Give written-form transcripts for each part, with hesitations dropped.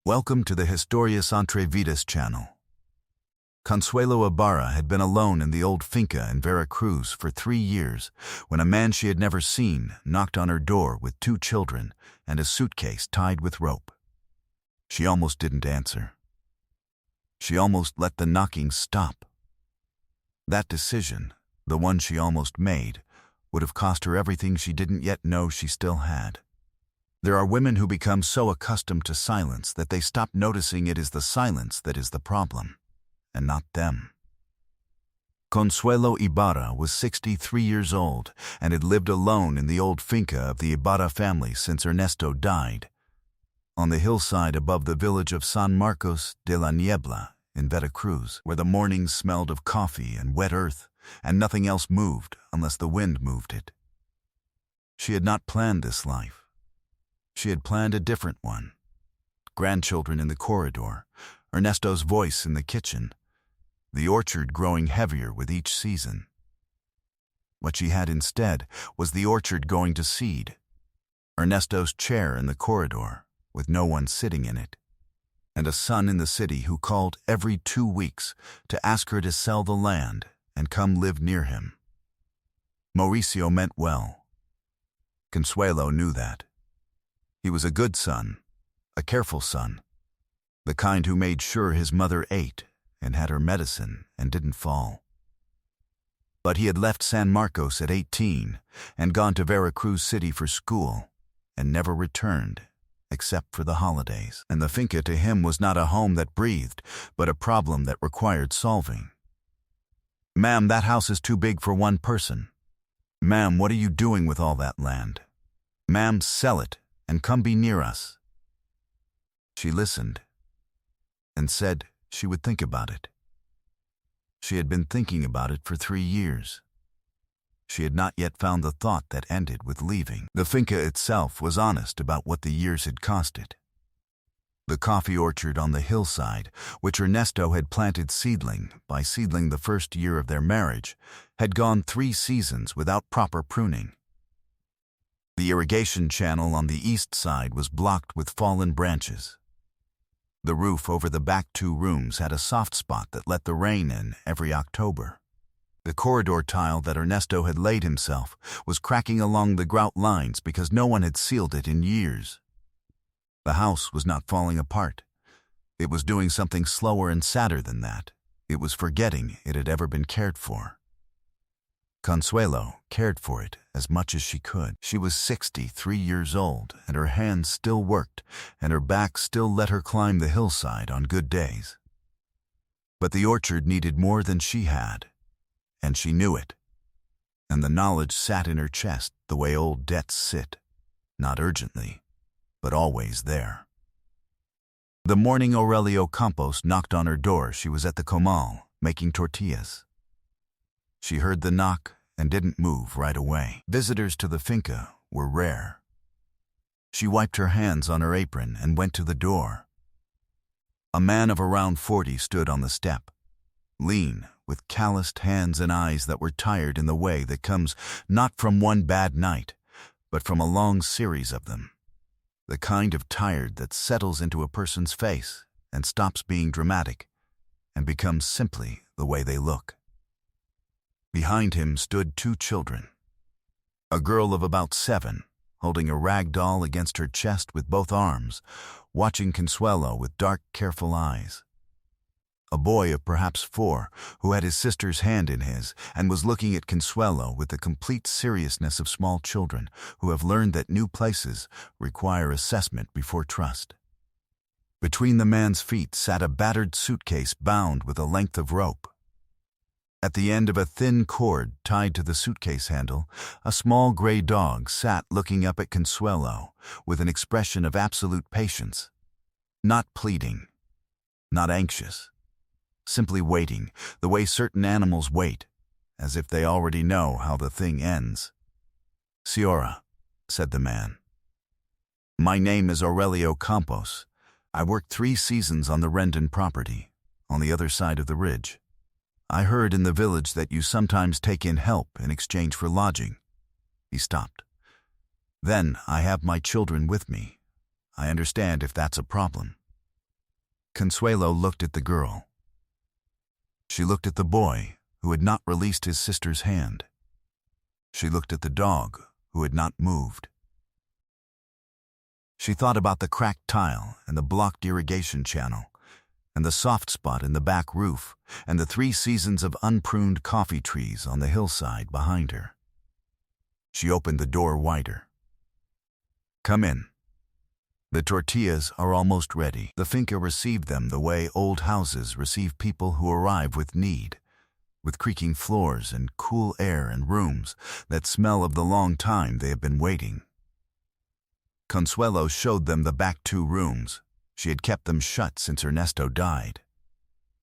Welcome to the Historias Entre Vidas channel. Consuelo Ibarra had been alone in the old finca in Veracruz for 3 years when a man she had never seen knocked on her door with 2 children and a suitcase tied with rope. She almost didn't answer. She almost let the knocking stop. That decision, the one she almost made, would have cost her everything she didn't yet know she still had. There are women who become so accustomed to silence that they stop noticing it is the silence that is the problem, and not them. Consuelo Ibarra was 63 years old and had lived alone in the old finca of the Ibarra family since Ernesto died, on the hillside above the village of San Marcos de la Niebla in Veracruz, where the mornings smelled of coffee and wet earth, and nothing else moved unless the wind moved it. She had not planned this life. She had planned a different one. Grandchildren in the corridor, Ernesto's voice in the kitchen, the orchard growing heavier with each season. What she had instead was the orchard going to seed, Ernesto's chair in the corridor with no one sitting in it, and a son in the city who called every 2 weeks to ask her to sell the land and come live near him. Mauricio meant well. Consuelo knew that. He was a good son, a careful son, the kind who made sure his mother ate and had her medicine and didn't fall. But he had left San Marcos at 18 and gone to Veracruz City for school and never returned except for the holidays. And the finca to him was not a home that breathed, but a problem that required solving. "Ma'am, that house is too big for one person. Ma'am, what are you doing with all that land? Ma'am, sell it and come be near us." She listened and said she would think about it. She had been thinking about it for 3 years. She had not yet found the thought that ended with leaving. The finca itself was honest about what the years had cost it. The coffee orchard on the hillside, which Ernesto had planted seedling by seedling the first year of their marriage, had gone 3 seasons without proper pruning. The irrigation channel on the east side was blocked with fallen branches. The roof over the back 2 rooms had a soft spot that let the rain in every October. The corridor tile that Ernesto had laid himself was cracking along the grout lines because no one had sealed it in years. The house was not falling apart. It was doing something slower and sadder than that. It was forgetting it had ever been cared for. Consuelo cared for it as much as she could. She was 63 years old, and her hands still worked, and her back still let her climb the hillside on good days. But the orchard needed more than she had, and she knew it. And the knowledge sat in her chest the way old debts sit, not urgently, but always there. The morning Aurelio Campos knocked on her door, she was at the comal, making tortillas. She heard the knock and didn't move right away. Visitors to the finca were rare. She wiped her hands on her apron and went to the door. A man of around 40 stood on the step, lean, with calloused hands and eyes that were tired in the way that comes not from one bad night, but from a long series of them. The kind of tired that settles into a person's face and stops being dramatic and becomes simply the way they look. Behind him stood 2 children. A girl of about 7, holding a rag doll against her chest with both arms, watching Consuelo with dark, careful eyes. A boy of perhaps 4, who had his sister's hand in his and was looking at Consuelo with the complete seriousness of small children who have learned that new places require assessment before trust. Between the man's feet sat a battered suitcase bound with a length of rope. At the end of a thin cord tied to the suitcase handle, a small gray dog sat looking up at Consuelo with an expression of absolute patience, not pleading, not anxious, simply waiting, the way certain animals wait, as if they already know how the thing ends. "Señora," said the man. "My name is Aurelio Campos. I worked 3 seasons on the Rendon property, on the other side of the ridge. I heard in the village that you sometimes take in help in exchange for lodging." He stopped. "Then I have my children with me. I understand if that's a problem. Consuelo looked at the girl. She looked at the boy, who had not released his sister's hand. She looked at the dog, who had not moved. She thought about the cracked tile and the blocked irrigation channel, and the soft spot in the back roof, and the 3 seasons of unpruned coffee trees on the hillside behind her. She opened the door wider. "Come in. The tortillas are almost ready." The finca received them the way old houses receive people who arrive with need, with creaking floors and cool air and rooms that smell of the long time they have been waiting. Consuelo showed them the back 2 rooms. She had kept them shut since Ernesto died,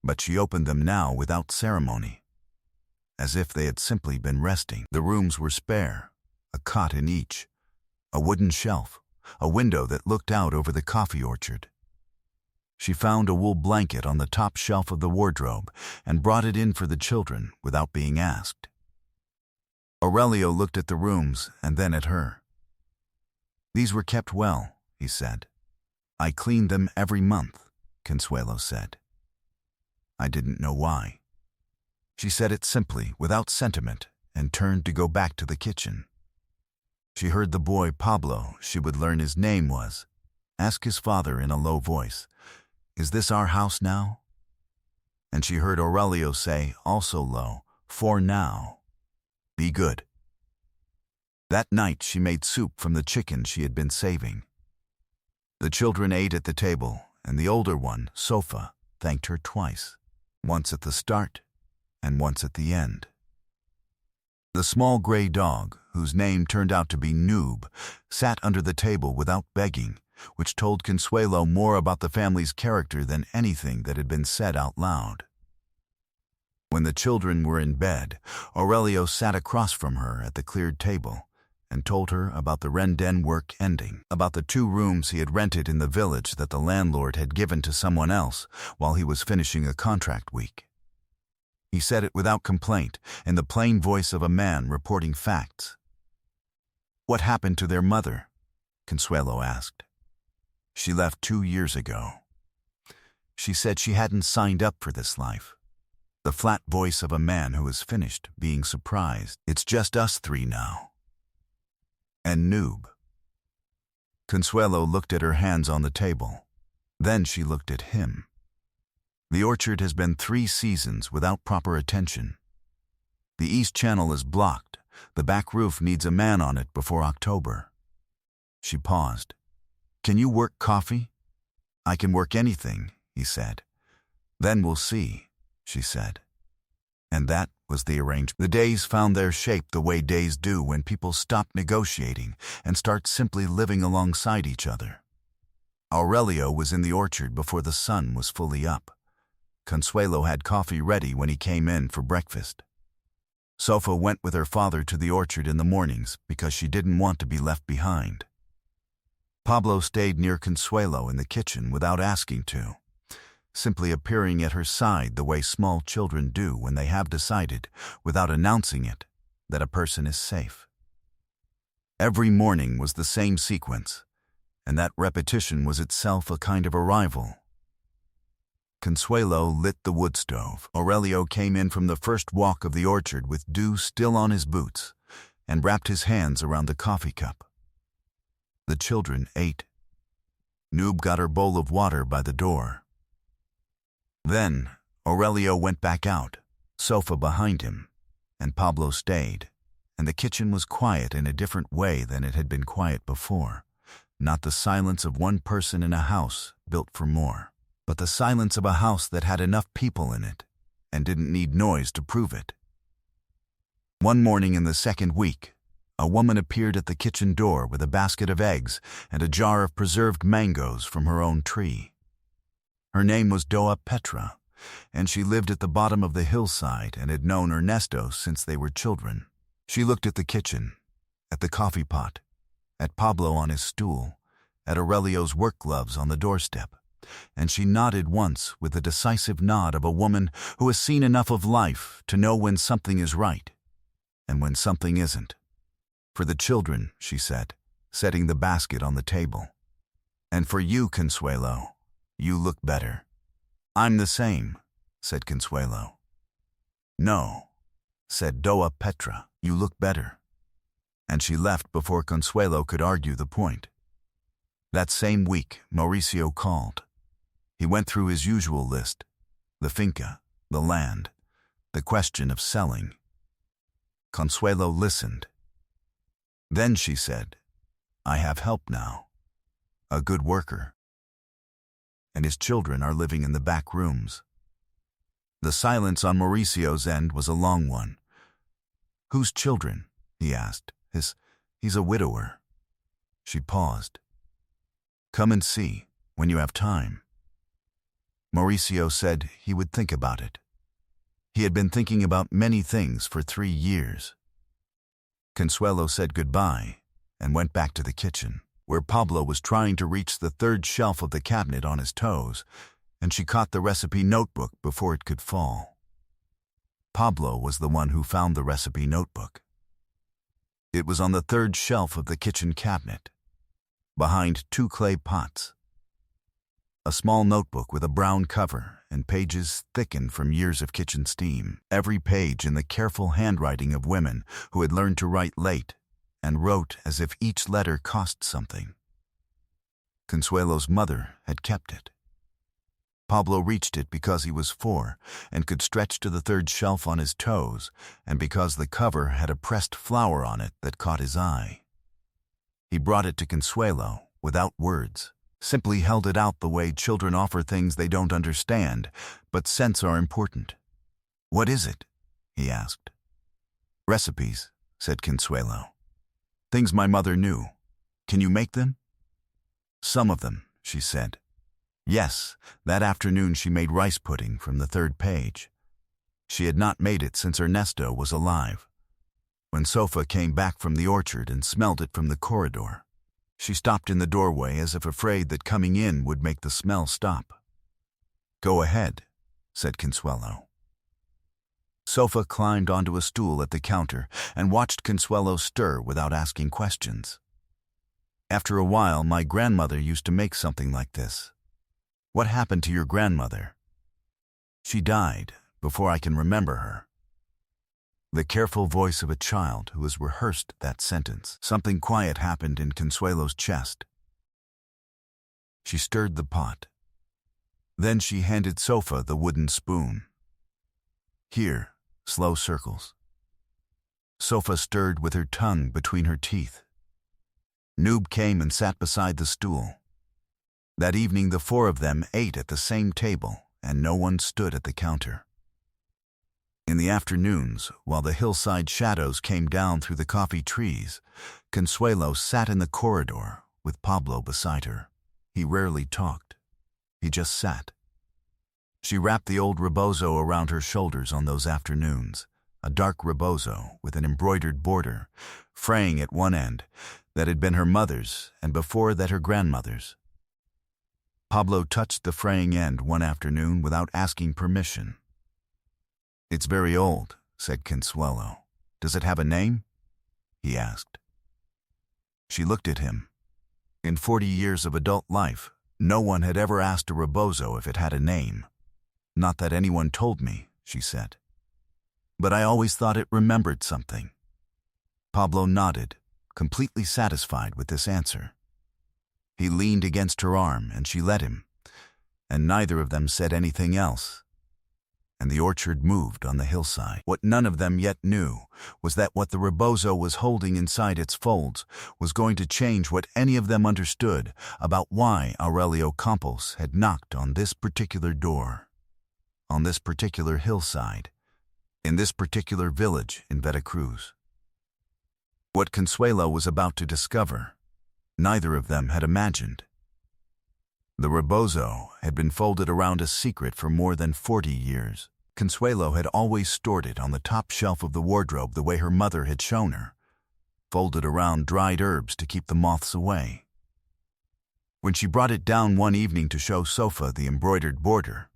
but she opened them now without ceremony, as if they had simply been resting. The rooms were spare, a cot in each, a wooden shelf, a window that looked out over the coffee orchard. She found a wool blanket on the top shelf of the wardrobe and brought it in for the children without being asked. Aurelio looked at the rooms and then at her. "These were kept well," he said. "I cleaned them every month," Consuelo said. "I didn't know why." She said it simply, without sentiment, and turned to go back to the kitchen. She heard the boy Pablo, she would learn his name was, ask his father in a low voice, "Is this our house now?" And she heard Aurelio say, also low, "For now. Be good." That night she made soup from the chicken she had been saving. The children ate at the table, and the older one, Sofa, thanked her twice, once at the start and once at the end. The small gray dog, whose name turned out to be Noob, sat under the table without begging, which told Consuelo more about the family's character than anything that had been said out loud. When the children were in bed, Aurelio sat across from her at the cleared table and told her about the Renden work ending, about the 2 rooms he had rented in the village that the landlord had given to someone else while he was finishing a contract week. He said it without complaint, in the plain voice of a man reporting facts. "What happened to their mother?" Consuelo asked. "She left 2 years ago. She said she hadn't signed up for this life." The flat voice of a man who was finished, being surprised. "It's just us 3 now. And Noob." Consuelo looked at her hands on the table. Then she looked at him. "The orchard has been 3 seasons without proper attention. The east channel is blocked. The back roof needs a man on it before October." She paused. "Can you work coffee?" "I can work anything," he said. "Then we'll see," she said. And that was the arrangement. The days found their shape the way days do when people stop negotiating and start simply living alongside each other. Aurelio was in the orchard before the sun was fully up. Consuelo had coffee ready when he came in for breakfast. Sofa went with her father to the orchard in the mornings because she didn't want to be left behind. Pablo stayed near Consuelo in the kitchen without asking to, simply appearing at her side the way small children do when they have decided, without announcing it, that a person is safe. Every morning was the same sequence, and that repetition was itself a kind of arrival. Consuelo lit the wood stove. Aurelio came in from the first walk of the orchard with dew still on his boots and wrapped his hands around the coffee cup. The children ate. Noob got her bowl of water by the door. Then Aurelio went back out, Sofa behind him, and Pablo stayed, and the kitchen was quiet in a different way than it had been quiet before. Not the silence of one person in a house built for more, but the silence of a house that had enough people in it and didn't need noise to prove it. One morning in the 2nd week, a woman appeared at the kitchen door with a basket of eggs and a jar of preserved mangoes from her own tree. Her name was Doa Petra, and she lived at the bottom of the hillside and had known Ernesto since they were children. She looked at the kitchen, at the coffee pot, at Pablo on his stool, at Aurelio's work gloves on the doorstep, and she nodded once with the decisive nod of a woman who has seen enough of life to know when something is right and when something isn't. "For the children," she said, setting the basket on the table. "And for you, Consuelo, you look better." I'm the same, said Consuelo. No, said Doa Petra, you look better. And she left before Consuelo could argue the point. That same week, Mauricio called. He went through his usual list: the finca, the land, the question of selling. Consuelo listened. Then she said, I have help now. A good worker. And his children are living in the back rooms. The silence on Mauricio's end was a long one. Whose children? He asked. He's a widower. She paused. Come and see, when you have time. Mauricio said he would think about it. He had been thinking about many things for 3 years. Consuelo said goodbye and went back to the kitchen, where Pablo was trying to reach the 3rd shelf of the cabinet on his toes, and she caught the recipe notebook before it could fall. Pablo was the one who found the recipe notebook. It was on the 3rd shelf of the kitchen cabinet, behind 2 clay pots. A small notebook with a brown cover and pages thickened from years of kitchen steam, every page in the careful handwriting of women who had learned to write late and wrote as if each letter cost something. Consuelo's mother had kept it. Pablo reached it because he was 4 and could stretch to the 3rd shelf on his toes, and because the cover had a pressed flower on it that caught his eye. He brought it to Consuelo without words, simply held it out the way children offer things they don't understand, but sense are important. What is it? He asked. Recipes, said Consuelo. Things my mother knew. Can you make them? Some of them, she said. Yes, that afternoon she made rice pudding from the 3rd page. She had not made it since Ernesto was alive. When Sofa came back from the orchard and smelled it from the corridor, she stopped in the doorway as if afraid that coming in would make the smell stop. Go ahead, said Consuelo. Sofa climbed onto a stool at the counter and watched Consuelo stir without asking questions. After a while, my grandmother used to make something like this. What happened to your grandmother? She died before I can remember her. The careful voice of a child who has rehearsed that sentence. Something quiet happened in Consuelo's chest. She stirred the pot. Then she handed Sofa the wooden spoon. Here, slow circles. Sofa stirred with her tongue between her teeth. Noob came and sat beside the stool. That evening the 4 of them ate at the same table, and no one stood at the counter. In the afternoons, while the hillside shadows came down through the coffee trees, Consuelo sat in the corridor with Pablo beside her. He rarely talked. He just sat. She wrapped the old rebozo around her shoulders on those afternoons, a dark rebozo with an embroidered border, fraying at one end, that had been her mother's and before that her grandmother's. Pablo touched the fraying end one afternoon without asking permission. It's very old, said Consuelo. Does it have a name? He asked. She looked at him. In 40 years of adult life, no one had ever asked a rebozo if it had a name. Not that anyone told me, she said. But I always thought it remembered something. Pablo nodded, completely satisfied with this answer. He leaned against her arm and she let him, and neither of them said anything else. And the orchard moved on the hillside. What none of them yet knew was that what the rebozo was holding inside its folds was going to change what any of them understood about why Aurelio Campos had knocked on this particular door, on this particular hillside, in this particular village in Veracruz. What Consuelo was about to discover, neither of them had imagined. The rebozo had been folded around a secret for more than 40 years. Consuelo had always stored it on the top shelf of the wardrobe the way her mother had shown her, folded around dried herbs to keep the moths away. When she brought it down one evening to show Sofa the embroidered border,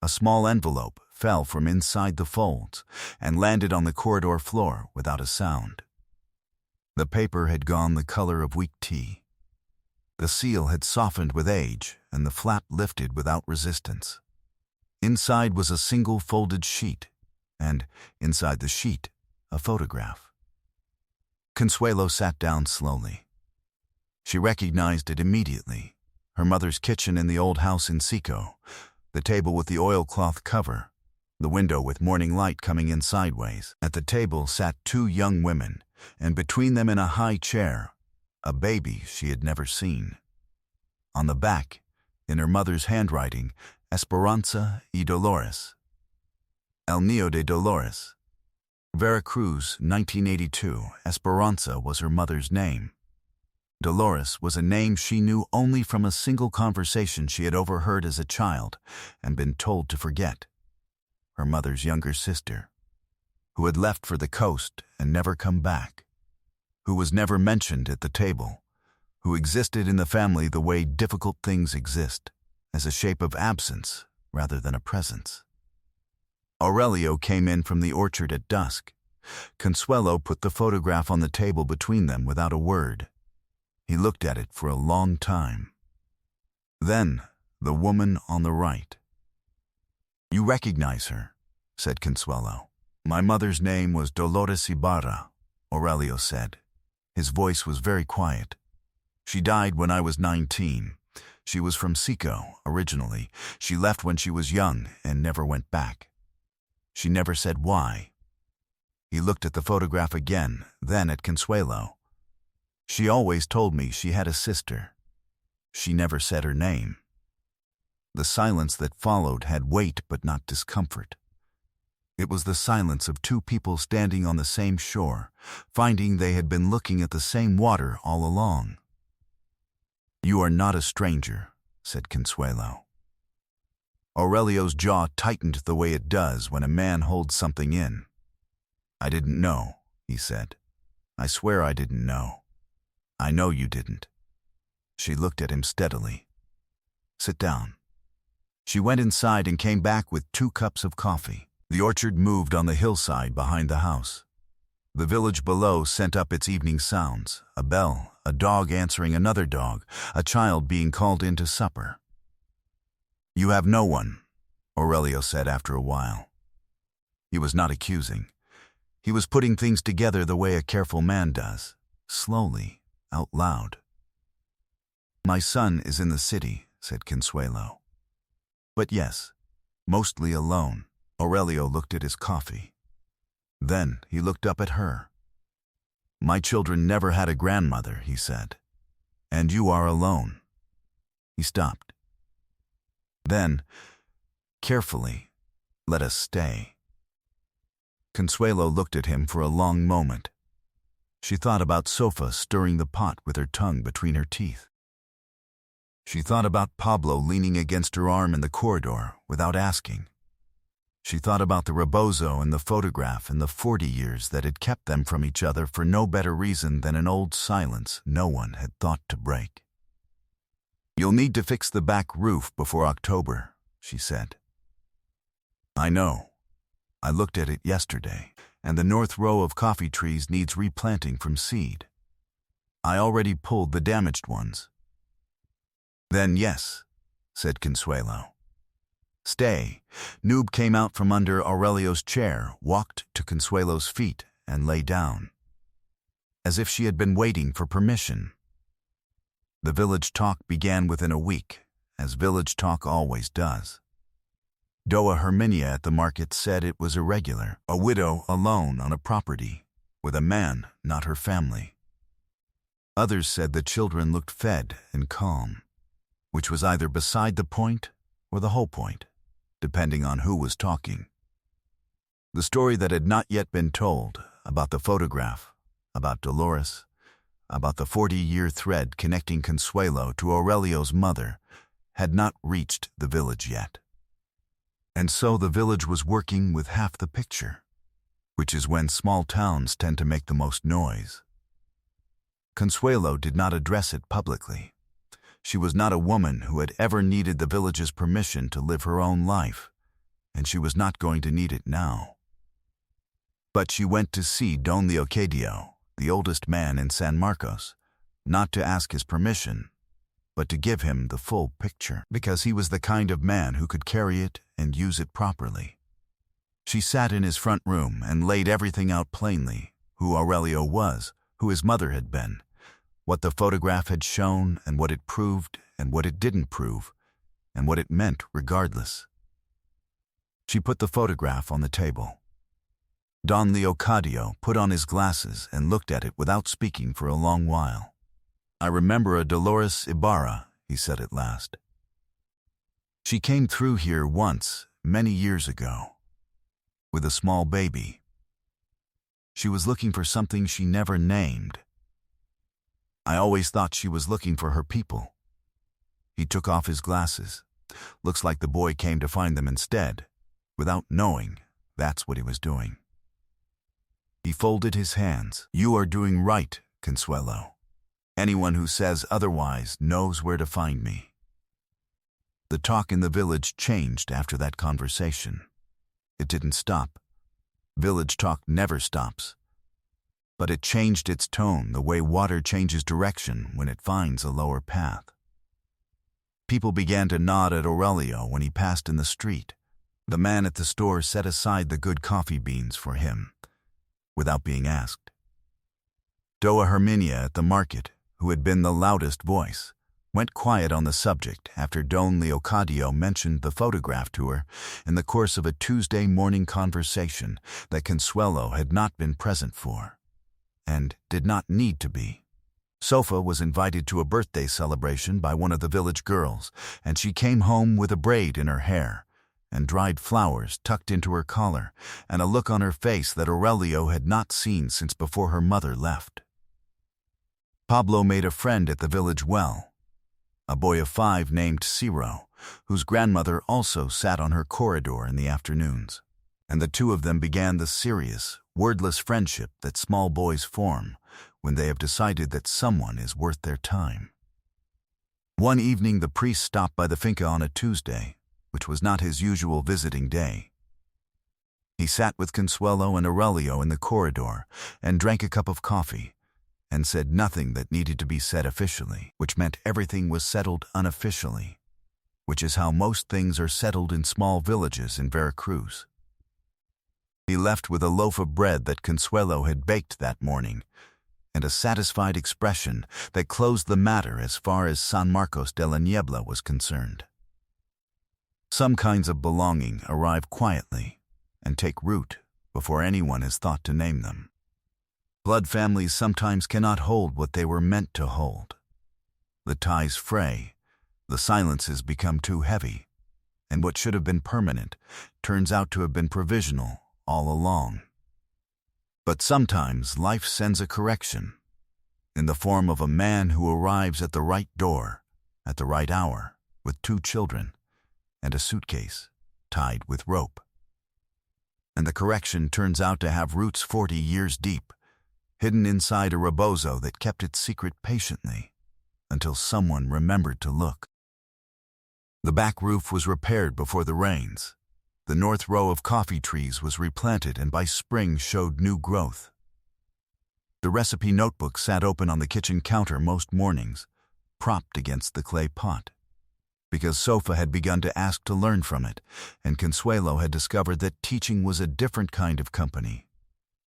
a small envelope fell from inside the folds and landed on the corridor floor without a sound. The paper had gone the color of weak tea. The seal had softened with age, and the flap lifted without resistance. Inside was a single folded sheet, and, inside the sheet, a photograph. Consuelo sat down slowly. She recognized it immediately. Her mother's kitchen in the old house in Seco, the table with the oilcloth cover, the window with morning light coming in sideways. At the table sat two young women, and between them in a high chair, a baby she had never seen. On the back, in her mother's handwriting, Esperanza y Dolores. El Niño de Dolores. Veracruz, 1982. Esperanza was her mother's name. Dolores was a name she knew only from a single conversation she had overheard as a child and been told to forget. Her mother's younger sister, who had left for the coast and never come back, who was never mentioned at the table, who existed in the family the way difficult things exist, as a shape of absence rather than a presence. Aurelio came in from the orchard at dusk. Consuelo put the photograph on the table between them without a word. He looked at it for a long time. Then, the woman on the right. "You recognize her," said Consuelo. "My mother's name was Dolores Ibarra," Aurelio said. His voice was very quiet. "She died when I was 19. She was from Seco, originally. She left when she was young and never went back. She never said why." He looked at the photograph again, then at Consuelo. "She always told me she had a sister. She never said her name." The silence that followed had weight but not discomfort. It was the silence of two people standing on the same shore, finding they had been looking at the same water all along. "You are not a stranger," said Consuelo. Aurelio's jaw tightened the way it does when a man holds something in. "I didn't know," he said. "I swear I didn't know." "I know you didn't." She looked at him steadily. "Sit down." She went inside and came back with 2 cups of coffee. The orchard moved on the hillside behind the house. The village below sent up its evening sounds, a bell, a dog answering another dog, a child being called in to supper. "You have no one," Aurelio said after a while. He was not accusing. He was putting things together the way a careful man does, slowly, out loud. "My son is in the city," said Consuelo. "But yes, mostly alone." Aurelio looked at his coffee. Then he looked up at her. "My children never had a grandmother," he said. "And you are alone." He stopped. Then, carefully, "Let us stay." Consuelo looked at him for a long moment. She thought about Sofa stirring the pot with her tongue between her teeth. She thought about Pablo leaning against her arm in the corridor without asking. She thought about the rebozo and the photograph and the 40 years that had kept them from each other for no better reason than an old silence no one had thought to break. "You'll need to fix the back roof before October," she said. "I know. I looked at it yesterday, and the north row of coffee trees needs replanting from seed. I already pulled the damaged ones." "Then yes," said Consuelo. "Stay." Noob came out from under Aurelio's chair, walked to Consuelo's feet, and lay down, as if she had been waiting for permission. The village talk began within a week, as village talk always does. Doa Herminia at the market said it was irregular, a widow alone on a property, with a man, not her family. Others said the children looked fed and calm, which was either beside the point or the whole point, depending on who was talking. The story that had not yet been told, about the photograph, about Dolores, about the 40-year thread connecting Consuelo to Aurelio's mother, had not reached the village yet. And so the village was working with half the picture, which is when small towns tend to make the most noise. Consuelo did not address it publicly. She was not a woman who had ever needed the village's permission to live her own life, and she was not going to need it now. But she went to see Don Leocadio, the oldest man in San Marcos, not to ask his permission, but to give him the full picture, because he was the kind of man who could carry it and use it properly. She sat in his front room and laid everything out plainly, who Aurelio was, who his mother had been, what the photograph had shown and what it proved and what it didn't prove, and what it meant regardless. She put the photograph on the table. Don Leocadio put on his glasses and looked at it without speaking for a long while. "I remember a Dolores Ibarra," he said at last. "She came through here once, many years ago, with a small baby. She was looking for something she never named. I always thought she was looking for her people." He took off his glasses. Looks like the boy came to find them instead, without knowing that's what he was doing. He folded his hands. "You are doing right, Consuelo. Anyone who says otherwise knows where to find me." The talk in the village changed after that conversation. It didn't stop. Village talk never stops. But it changed its tone the way water changes direction when it finds a lower path. People began to nod at Aurelio when he passed in the street. The man at the store set aside the good coffee beans for him, without being asked. Doa Herminia at the market, who had been the loudest voice, went quiet on the subject after Don Leocadio mentioned the photograph to her in the course of a Tuesday morning conversation that Consuelo had not been present for, and did not need to be. Sofa was invited to a birthday celebration by one of the village girls, and she came home with a braid in her hair, and dried flowers tucked into her collar, and a look on her face that Aurelio had not seen since before her mother left. Pablo made a friend at the village well, a boy of 5 named Ciro, whose grandmother also sat on her corridor in the afternoons, and the two of them began the serious, wordless friendship that small boys form when they have decided that someone is worth their time. One evening the priest stopped by the finca on a Tuesday, which was not his usual visiting day. He sat with Consuelo and Aurelio in the corridor and drank a cup of coffee, and said nothing that needed to be said officially, which meant everything was settled unofficially, which is how most things are settled in small villages in Veracruz. He left with a loaf of bread that Consuelo had baked that morning, and a satisfied expression that closed the matter as far as San Marcos de la Niebla was concerned. Some kinds of belonging arrive quietly and take root before anyone has thought to name them. Blood families sometimes cannot hold what they were meant to hold. The ties fray, the silences become too heavy, and what should have been permanent turns out to have been provisional all along. But sometimes life sends a correction, in the form of a man who arrives at the right door, at the right hour, with 2 children, and a suitcase tied with rope. And the correction turns out to have roots 40 years deep, hidden inside a rebozo that kept its secret patiently until someone remembered to look. The back roof was repaired before the rains. The north row of coffee trees was replanted and by spring showed new growth. The recipe notebook sat open on the kitchen counter most mornings, propped against the clay pot, because Sofa had begun to ask to learn from it, and Consuelo had discovered that teaching was a different kind of company,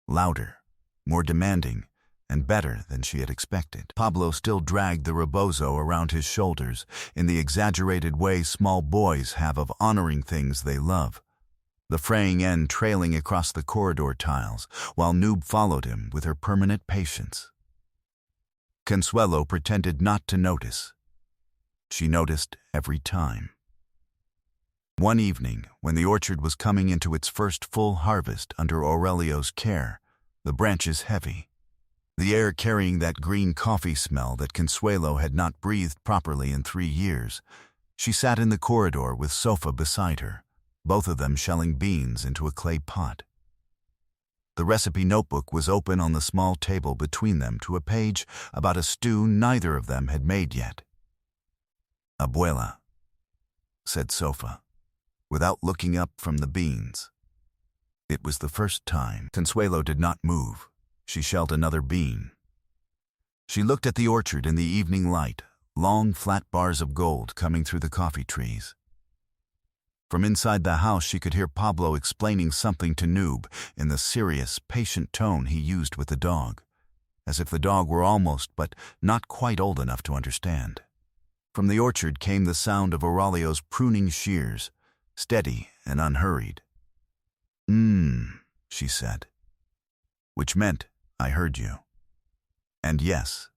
louder, more demanding, and better than she had expected. Pablo still dragged the rebozo around his shoulders in the exaggerated way small boys have of honoring things they love, the fraying end trailing across the corridor tiles, while Noob followed him with her permanent patience. Consuelo pretended not to notice. She noticed every time. One evening, when the orchard was coming into its first full harvest under Aurelio's care, the branches heavy, the air carrying that green coffee smell that Consuelo had not breathed properly in 3 years, she sat in the corridor with Sofa beside her, both of them shelling beans into a clay pot. The recipe notebook was open on the small table between them to a page about a stew neither of them had made yet. "Abuela," said Sofa, without looking up from the beans. It was the first time. Consuelo did not move. She shelled another bean. She looked at the orchard in the evening light, long flat bars of gold coming through the coffee trees. From inside the house, she could hear Pablo explaining something to Noob in the serious, patient tone he used with the dog, as if the dog were almost but not quite old enough to understand. From the orchard came the sound of Aurelio's pruning shears, steady and unhurried. She said, which meant, I heard you. And yes,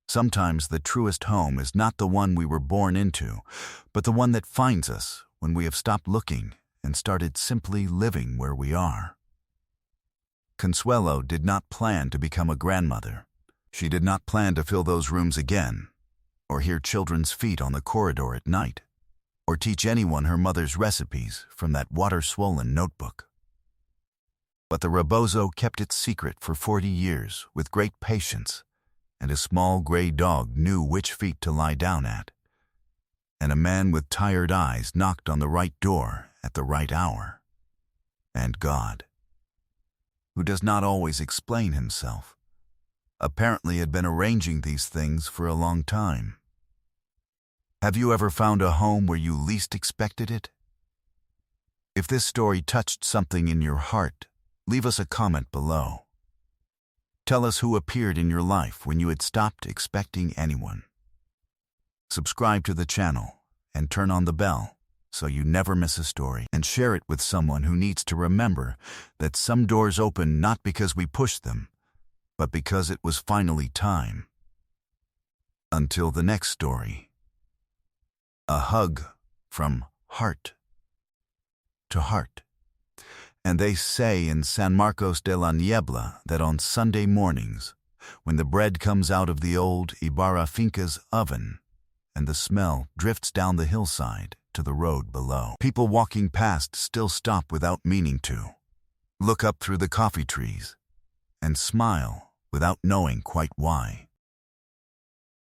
sometimes the truest home is not the one we were born into, but the one that finds us when we have stopped looking and started simply living where we are. Consuelo did not plan to become a grandmother. She did not plan to fill those rooms again, or hear children's feet on the corridor at night, or teach anyone her mother's recipes from that water-swollen notebook. But the rebozo kept its secret for 40 years with great patience, and a small gray dog knew which feet to lie down at. And a man with tired eyes knocked on the right door at the right hour. And God, who does not always explain himself, apparently had been arranging these things for a long time. Have you ever found a home where you least expected it? If this story touched something in your heart, leave us a comment below. Tell us who appeared in your life when you had stopped expecting anyone. Subscribe to the channel and turn on the bell so you never miss a story, and share it with someone who needs to remember that some doors open not because we pushed them, but because it was finally time. Until the next story. A hug from heart to heart. And they say in San Marcos de la Niebla that on Sunday mornings, when the bread comes out of the old Ibarra Finca's oven and the smell drifts down the hillside to the road below, people walking past still stop without meaning to, look up through the coffee trees, and smile without knowing quite why.